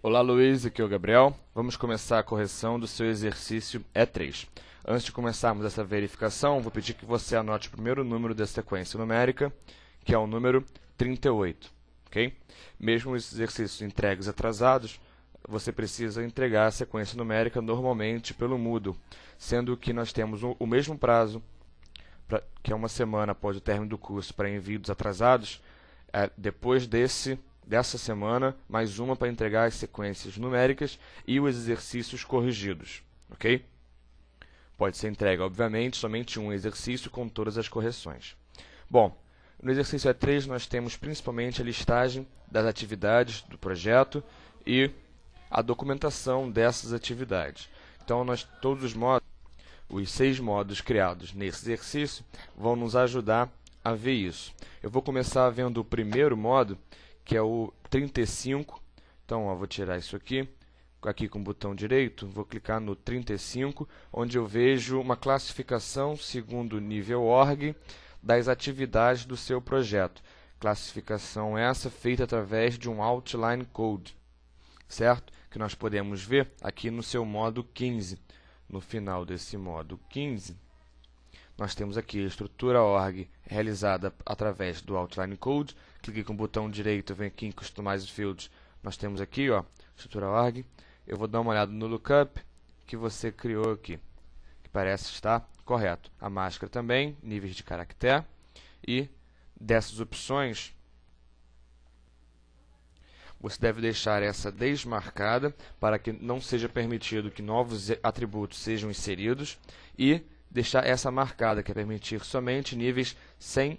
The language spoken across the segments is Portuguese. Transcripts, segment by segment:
Olá Luiz, aqui é o Gabriel. Vamos começar a correção do seu exercício E3. Antes de começarmos essa verificação, vou pedir que você anote o primeiro número da sequência numérica, que é o número 38. Ok? Mesmo os exercícios entregues atrasados, você precisa entregar a sequência numérica normalmente pelo Moodle, sendo que nós temos o mesmo prazo, que é uma semana após o término do curso, para envio dos atrasados. Depois dessa semana, mais uma para entregar as sequências numéricas e os exercícios corrigidos, ok? Pode ser entregue, obviamente, somente um exercício com todas as correções. Bom, no exercício E3 nós temos principalmente a listagem das atividades do projeto e a documentação dessas atividades. Então, todos os 6 modos criados nesse exercício vão nos ajudar a ver isso. Eu vou começar vendo o primeiro modo, que é o 35. Então, vou tirar isso aqui com o botão direito, vou clicar no 35, onde eu vejo uma classificação segundo o nível org das atividades do seu projeto. Classificação essa feita através de um outline code, certo? Que nós podemos ver aqui no seu modo 15. No final desse modo 15, nós temos aqui a estrutura org realizada através do Outline Code. Clique com o botão direito, vem aqui em Customize Fields. Nós temos aqui, estrutura org. Eu vou dar uma olhada no lookup que você criou aqui, que parece estar correto. A máscara também, níveis de caractere. E dessas opções, você deve deixar essa desmarcada para que não seja permitido que novos atributos sejam inseridos e deixar essa marcada, que é permitir somente níveis sem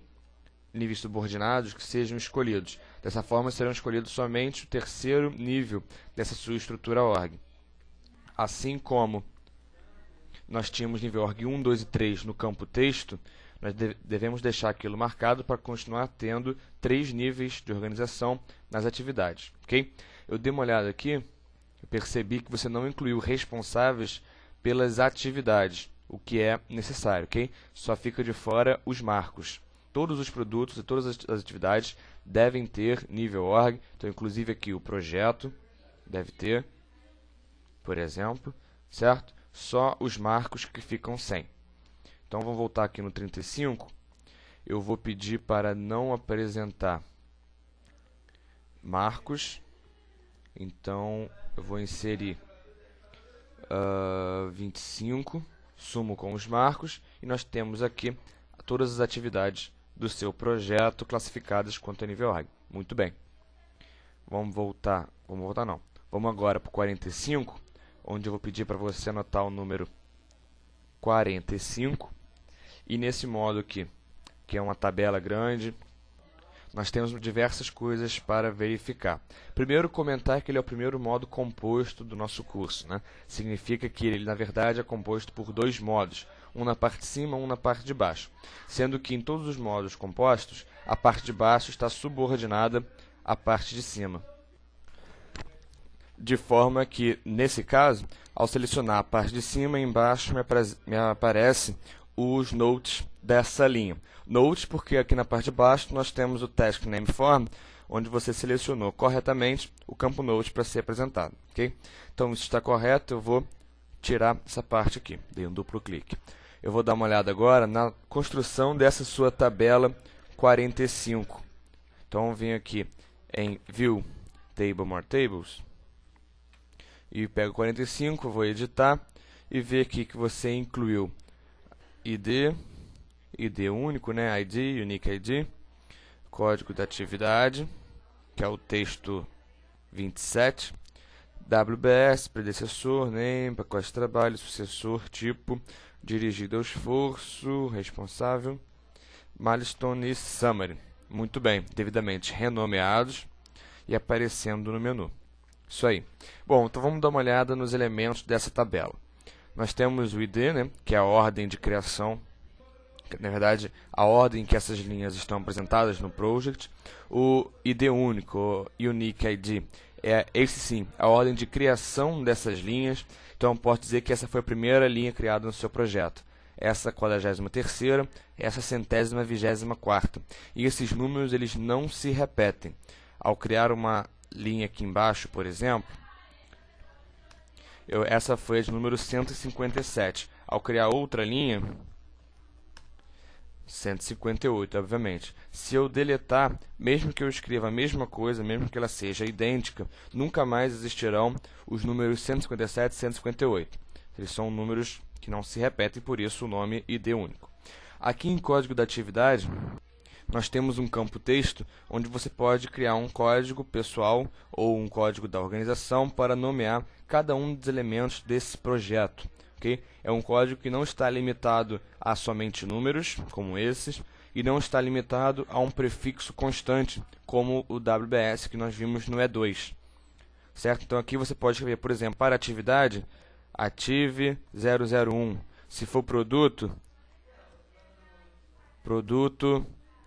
níveis subordinados que sejam escolhidos. Dessa forma, serão escolhidos somente o terceiro nível dessa sua estrutura org. Assim como nós tínhamos nível org 1, 2 e 3 no campo texto, nós devemos deixar aquilo marcado para continuar tendo 3 níveis de organização nas atividades. Ok? Eu dei uma olhada aqui, eu percebi que você não incluiu responsáveis pelas atividades, o que é necessário, ok? Só fica de fora os marcos. Todos os produtos e todas as atividades devem ter nível org. Então, inclusive aqui o projeto deve ter, por exemplo, certo? Só os marcos que ficam sem. Então, vamos voltar aqui no 35. Eu vou pedir para não apresentar marcos. Então, eu vou inserir 25. Sumo com os marcos, e nós temos aqui todas as atividades do seu projeto classificadas quanto a nível org. Muito bem. Vamos agora para o 45, onde eu vou pedir para você anotar o número 45. E nesse modo aqui, que é uma tabela grande, nós temos diversas coisas para verificar. Primeiro, comentar que ele é o primeiro modo composto do nosso curso, né? Significa que ele, na verdade, é composto por 2 modos, um na parte de cima e um na parte de baixo. Sendo que em todos os modos compostos, a parte de baixo está subordinada à parte de cima. De forma que, nesse caso, ao selecionar a parte de cima, embaixo me aparece os notes dessa linha. Notes porque aqui na parte de baixo nós temos o Task Name Form, onde você selecionou corretamente o campo Note para ser apresentado. Okay? Então, isso está correto, eu vou tirar essa parte aqui, dei um duplo clique. Eu vou dar uma olhada agora na construção dessa sua tabela 45. Então, venho aqui em View, Table More Tables, e pego 45, vou editar, e ver aqui que você incluiu ID único, né? ID, Unique ID, código da atividade, que é o texto 27, WBS, predecessor, name, pacote de trabalho, sucessor, tipo, dirigido ao esforço, responsável, milestone e summary. Muito bem, devidamente renomeados e aparecendo no menu. Isso aí. Bom, então vamos dar uma olhada nos elementos dessa tabela. Nós temos o ID, né, que é a ordem de criação, na verdade, a ordem que essas linhas estão apresentadas no project. O ID único, o Unique ID, esse sim, a ordem de criação dessas linhas. Então, posso dizer que essa foi a primeira linha criada no seu projeto. Essa 43ª, essa 124ª. E esses números eles não se repetem. Ao criar uma linha aqui embaixo, por exemplo, Essa foi a de número 157. Ao criar outra linha, 158, obviamente. Se eu deletar, mesmo que eu escreva a mesma coisa, mesmo que ela seja idêntica, nunca mais existirão os números 157 e 158. Eles são números que não se repetem, por isso o nome ID único. Aqui em código da atividade, nós temos um campo texto, onde você pode criar um código pessoal ou um código da organização para nomear cada um dos elementos desse projeto. Okay? É um código que não está limitado a somente números, como esses, e não está limitado a um prefixo constante, como o WBS que nós vimos no E2. Certo? Então aqui você pode escrever, por exemplo, para atividade, ative 001. Se for produto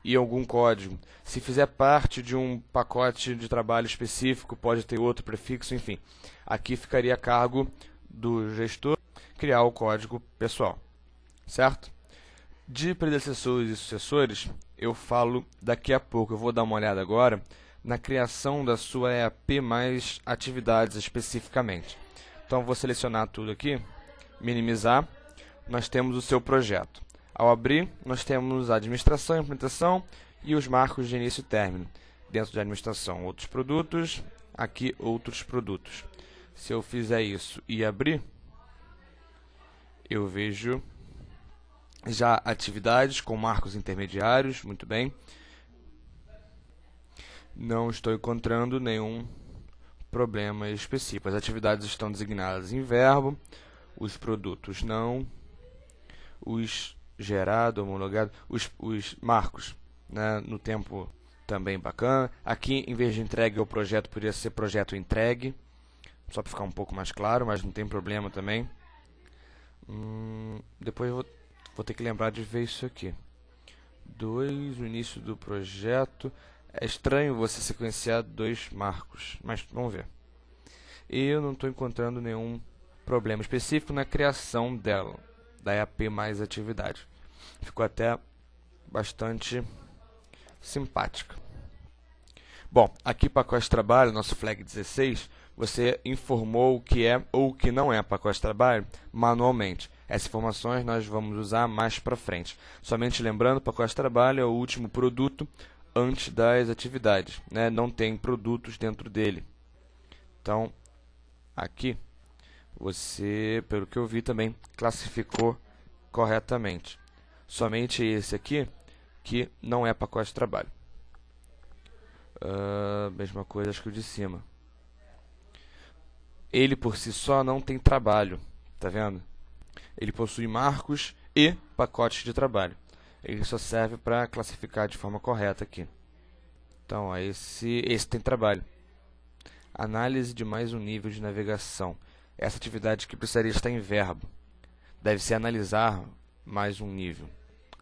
e algum código. Se fizer parte de um pacote de trabalho específico, pode ter outro prefixo, enfim. Aqui ficaria a cargo do gestor criar o código pessoal, certo? De predecessores e sucessores, eu falo daqui a pouco. Eu vou dar uma olhada agora na criação da sua EAP mais atividades especificamente. Então, vou selecionar tudo aqui, minimizar, nós temos o seu projeto. Ao abrir, nós temos a administração, implementação e os marcos de início e término. Dentro de administração, outros produtos, aqui outros produtos. Se eu fizer isso e abrir, eu vejo já atividades com marcos intermediários, muito bem. Não estou encontrando nenhum problema específico. As atividades estão designadas em verbo, os produtos não, os gerado, homologado, os marcos, né, no tempo também bacana. Aqui, em vez de entregue ao projeto, poderia ser projeto entregue, só para ficar um pouco mais claro, mas não tem problema também. Depois eu vou ter que lembrar de ver isso aqui. 2, o início do projeto. É estranho você sequenciar 2 marcos, mas vamos ver. E eu não estou encontrando nenhum problema específico na criação dela, da EAP mais atividade. Ficou até bastante simpática. Bom, aqui pacote de trabalho, nosso flag 16, você informou o que é ou o que não é pacote de trabalho manualmente. Essas informações nós vamos usar mais para frente. Somente lembrando, pacote de trabalho é o último produto antes das atividades, né? Não tem produtos dentro dele. Então, aqui, você, pelo que eu vi, também classificou corretamente. Somente esse aqui, que não é pacote de trabalho. Mesma coisa, acho que o de cima. Ele, por si só, não tem trabalho. Tá vendo? Ele possui marcos e pacotes de trabalho. Ele só serve para classificar de forma correta aqui. Então, ó, esse tem trabalho. Análise de mais um nível de navegação. Essa atividade que precisaria estar em verbo. Deve ser analisar mais um nível.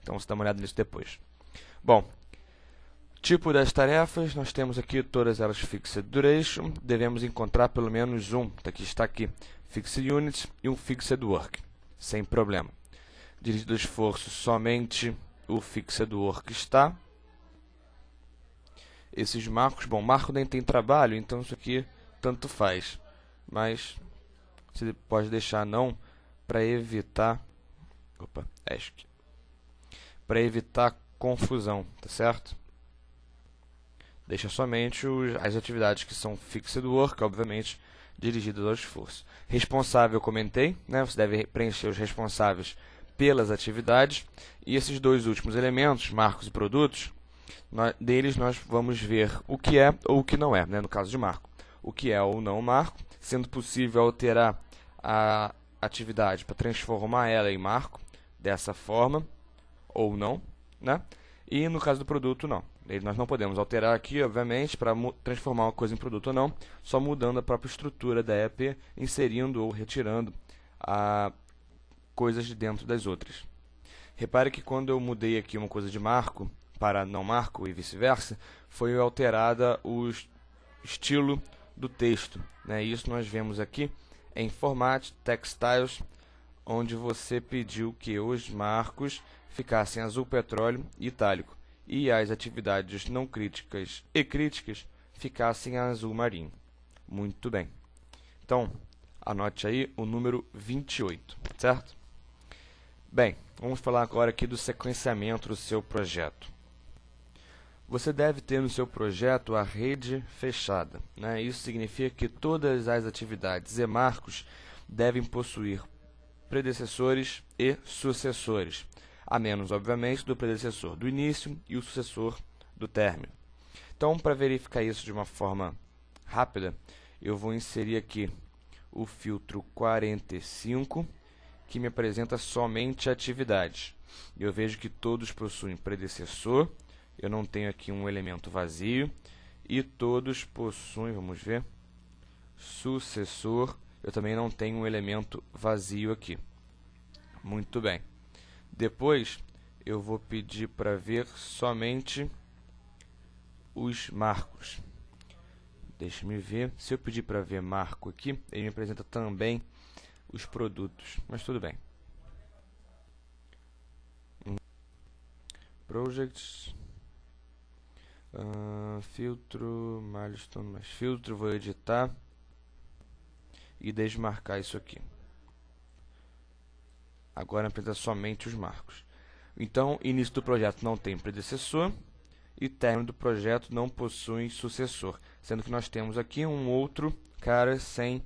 Então, você dá uma olhada nisso depois. Bom, tipo das tarefas, nós temos aqui todas elas Fixed Duration. Devemos encontrar pelo menos um, que está aqui, Fixed Unit e um Fixed Work, sem problema. Dirigido ao esforço, somente o Fixed Work está. Esses marcos, bom, marco nem tem trabalho, então isso aqui tanto faz. Mas você pode deixar não para evitar, para evitar confusão, tá certo? Deixa somente as atividades que são Fixed Work, obviamente, dirigidas ao esforço. Responsável, eu comentei, né? Você deve preencher os responsáveis pelas atividades. E esses dois últimos elementos, marcos e produtos, deles nós vamos ver o que é ou o que não é, né? No caso de marco. O que é ou não marco, sendo possível alterar a atividade para transformar ela em marco, dessa forma, ou não, né? E no caso do produto, não. Nós não podemos alterar aqui, obviamente, para transformar uma coisa em produto ou não, só mudando a própria estrutura da EAP, inserindo ou retirando coisas de dentro das outras. Repare que quando eu mudei aqui uma coisa de marco para não marco e vice-versa, foi alterada o estilo do texto, né? Isso nós vemos aqui em Format, Text Styles, onde você pediu que os marcos ficassem azul petróleo e itálico, e as atividades não críticas e críticas ficassem azul marinho. Muito bem. Então, Anote aí o número 28, certo? Bem, vamos falar agora aqui do sequenciamento do seu projeto. Você deve ter no seu projeto a rede fechada, né? Isso significa que todas as atividades e marcos devem possuir predecessores e sucessores, a menos, obviamente, do predecessor do início e o sucessor do término. Então, para verificar isso de uma forma rápida, eu vou inserir aqui o filtro 45, que me apresenta somente atividades. Eu vejo que todos possuem predecessor, eu não tenho aqui um elemento vazio, e todos possuem, vamos ver, sucessor, eu também não tenho um elemento vazio aqui. Muito bem. Depois, eu vou pedir para ver somente os marcos. Deixa-me ver. Se eu pedir para ver marco aqui, ele me apresenta também os produtos, mas tudo bem. Projects, filtro, milestone, mais filtro, vou editar e desmarcar isso aqui. Agora apresenta somente os marcos. Então, início do projeto não tem predecessor e término do projeto não possui sucessor, sendo que nós temos aqui um outro cara sem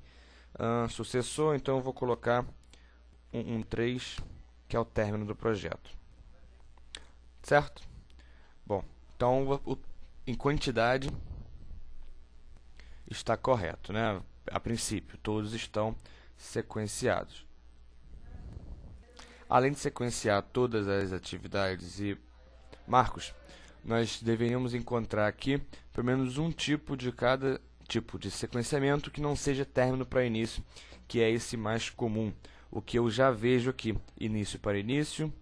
sucessor, então eu vou colocar um 3, que é o término do projeto. Certo? Bom, então em quantidade está correto, né? A princípio, todos estão sequenciados. Além de sequenciar todas as atividades e marcos, nós deveríamos encontrar aqui pelo menos um tipo de cada tipo de sequenciamento que não seja término para início, que é esse mais comum. O que eu já vejo aqui, início para início,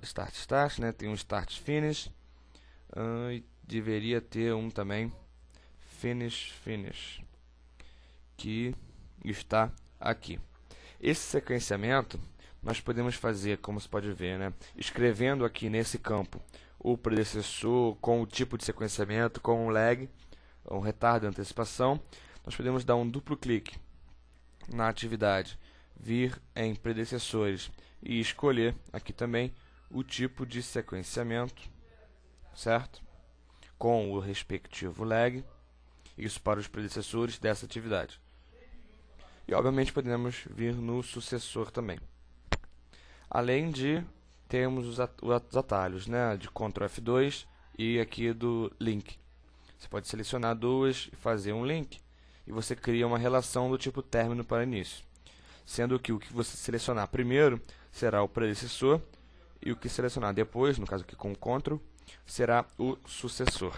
start, start, né? Tem um start, finish, e deveria ter um também finish, finish, que está aqui. Esse sequenciamento nós podemos fazer, como você pode ver, né? Escrevendo aqui nesse campo o predecessor com o tipo de sequenciamento, com um lag, um retardo de antecipação. Nós podemos dar um duplo clique na atividade, vir em predecessores e escolher aqui também o tipo de sequenciamento, certo? Com o respectivo lag, isso para os predecessores dessa atividade. E obviamente podemos vir no sucessor também. Além de termos os atalhos, né, de Ctrl F2 e aqui do link. Você pode selecionar duas e fazer um link, e você cria uma relação do tipo término para início, sendo que o que você selecionar primeiro será o predecessor e o que selecionar depois, no caso aqui com o Ctrl, será o sucessor.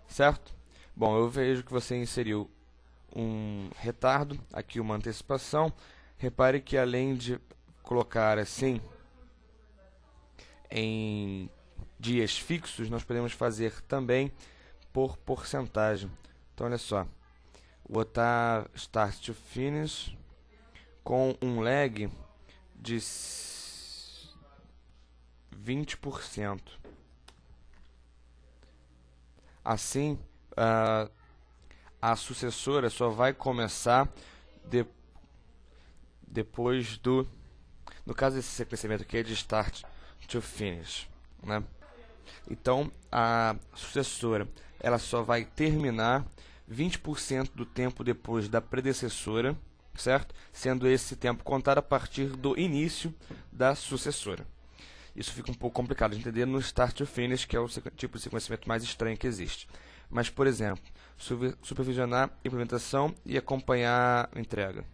Certo? Bom, eu vejo que você inseriu um retardo, aqui uma antecipação. Repare que além de colocar assim em dias fixos, nós podemos fazer também por porcentagem. Então, olha só, vou botar start to finish com um lag de 20%. Assim, a sucessora só vai começar depois do... No caso desse sequenciamento aqui é de start to finish, né? Então, a sucessora ela só vai terminar 20% do tempo depois da predecessora, certo? Sendo esse tempo contado a partir do início da sucessora. Isso fica um pouco complicado de entender no start to finish, que é o tipo de sequenciamento mais estranho que existe. Mas, por exemplo, supervisionar implementação e acompanhar a entrega,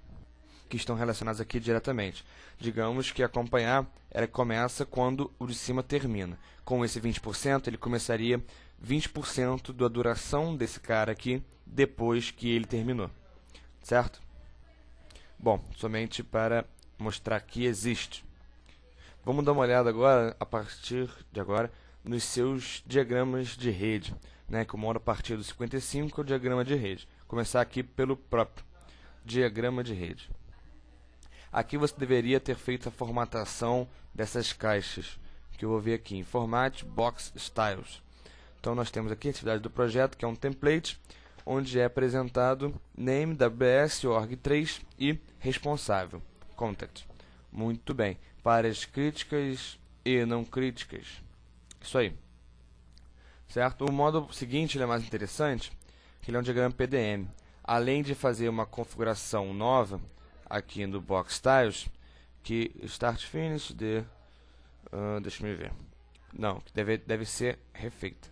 que estão relacionados aqui diretamente. Digamos que acompanhar ela começa quando o de cima termina. Com esse 20%, ele começaria 20% da duração desse cara aqui depois que ele terminou. Certo? Bom, somente para mostrar que existe. Vamos dar uma olhada agora, a partir de agora, nos seus diagramas de rede, né? Que eu moro a partir do 55, é o diagrama de rede. Começar aqui pelo próprio diagrama de rede. Aqui você deveria ter feito a formatação dessas caixas, que eu vou ver aqui em Format, Box, Styles. Então nós temos aqui a atividade do projeto, que é um template, onde é apresentado name, WS, org3 e responsável, contact. Muito bem. Para as críticas e não críticas. Isso aí. Certo? O modo seguinte ele é mais interessante, que ele é um diagrama PDM. Além de fazer uma configuração nova aqui no Box Styles, que Start Finish de... deixa eu ver. Não, que deve ser refeita.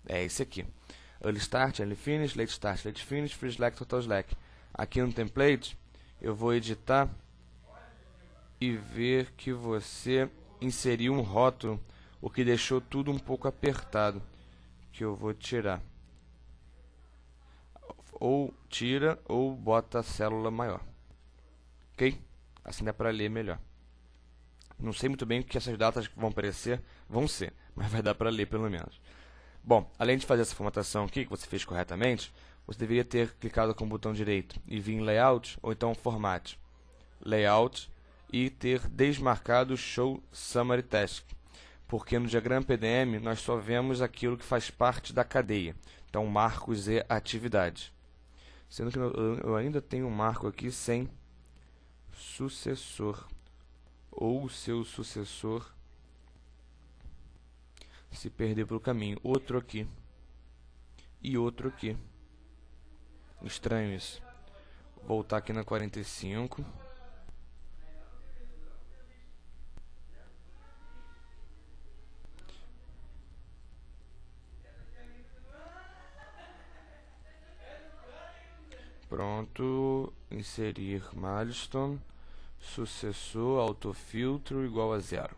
É esse aqui. Early Start, Early Finish, Late Start, Late Finish, Free Slack, Total Slack. Aqui no template, eu vou editar e ver que você inseriu um rótulo, o que deixou tudo um pouco apertado, que eu vou tirar. Ou tira ou bota a célula maior. Ok? Assim dá para ler melhor. Não sei muito bem o que essas datas vão aparecer, vão ser, mas vai dar para ler pelo menos. Bom, além de fazer essa formatação aqui, que você fez corretamente, você deveria ter clicado com o botão direito e vir em Layout, ou então Format, Layout, e ter desmarcado Show Summary Task, porque no diagrama PDM nós só vemos aquilo que faz parte da cadeia, então marcos e atividades. Sendo que eu ainda tenho um marco aqui sem sucessor, ou seu sucessor se perder pelo caminho. Outro aqui e outro aqui. Estranho isso. Voltar aqui na 45. Pronto, inserir milestone, sucessor, autofiltro igual a 0.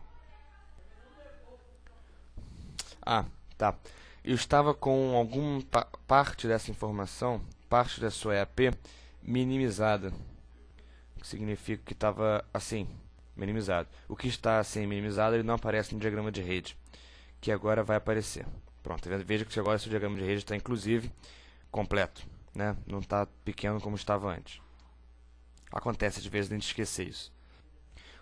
Ah, tá. Eu estava com alguma parte dessa informação, parte da sua EAP, minimizada. O que significa que estava assim, minimizado. O que está assim minimizado, ele não aparece no diagrama de rede, que agora vai aparecer. Pronto, veja que agora seu diagrama de rede está inclusive completo, né? Não está pequeno como estava antes. Acontece às vezes a gente esquecer isso.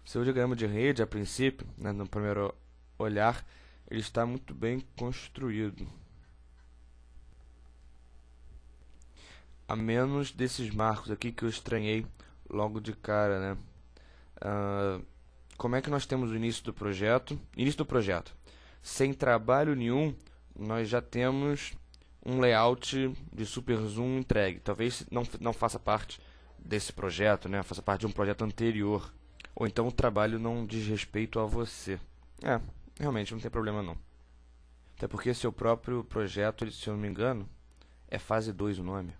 O seu diagrama de rede, a princípio, né, no primeiro olhar, ele está muito bem construído. A menos desses marcos aqui que eu estranhei logo de cara, né? Como é que nós temos o início do projeto? Início do projeto. Sem trabalho nenhum, nós já temos um layout de super zoom entregue. Talvez não faça parte desse projeto, né? Faça parte de um projeto anterior. Ou então o trabalho não diz respeito a você. Realmente não tem problema não. Até porque seu próprio projeto, se eu não me engano, é fase 2 o nome.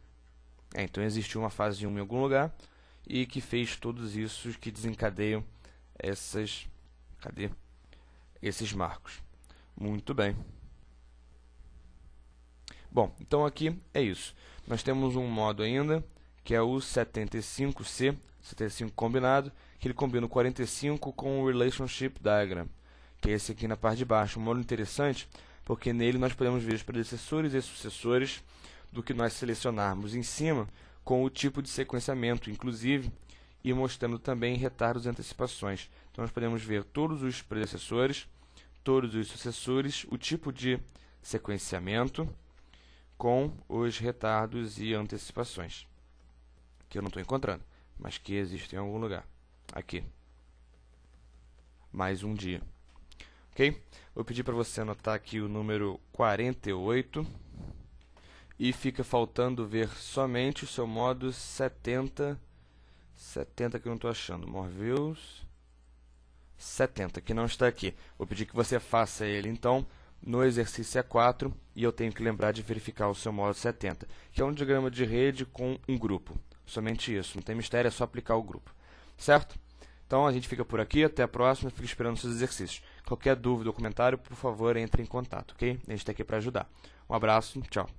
Então existiu uma fase 1 em algum lugar e que fez todos isso que desencadeiam esses marcos. Muito bem. Bom, então aqui é isso. Nós temos um modo ainda, que é o 75C, 75 combinado, que ele combina o 45 com o Relationship Diagram, que é esse aqui na parte de baixo. Um modo interessante, porque nele nós podemos ver os predecessores e sucessores do que nós selecionarmos em cima, com o tipo de sequenciamento, inclusive, e mostrando também retardos e antecipações. Então nós podemos ver todos os predecessores, todos os sucessores, o tipo de sequenciamento, com os retardos e antecipações, que eu não estou encontrando, mas que existem em algum lugar. Aqui. Mais um dia. Ok? Vou pedir para você anotar aqui o número 48. E fica faltando ver somente o seu modo 70. 70 que eu não estou achando. More views. 70, que não está aqui. Vou pedir que você faça ele, então, no exercício E4, e eu tenho que lembrar de verificar o seu modo 70, que é um diagrama de rede com um grupo. Somente isso, não tem mistério, é só aplicar o grupo. Certo? Então a gente fica por aqui, até a próxima, fico esperando os seus exercícios. Qualquer dúvida ou comentário, por favor, entre em contato, ok? A gente está aqui para ajudar. Um abraço, tchau.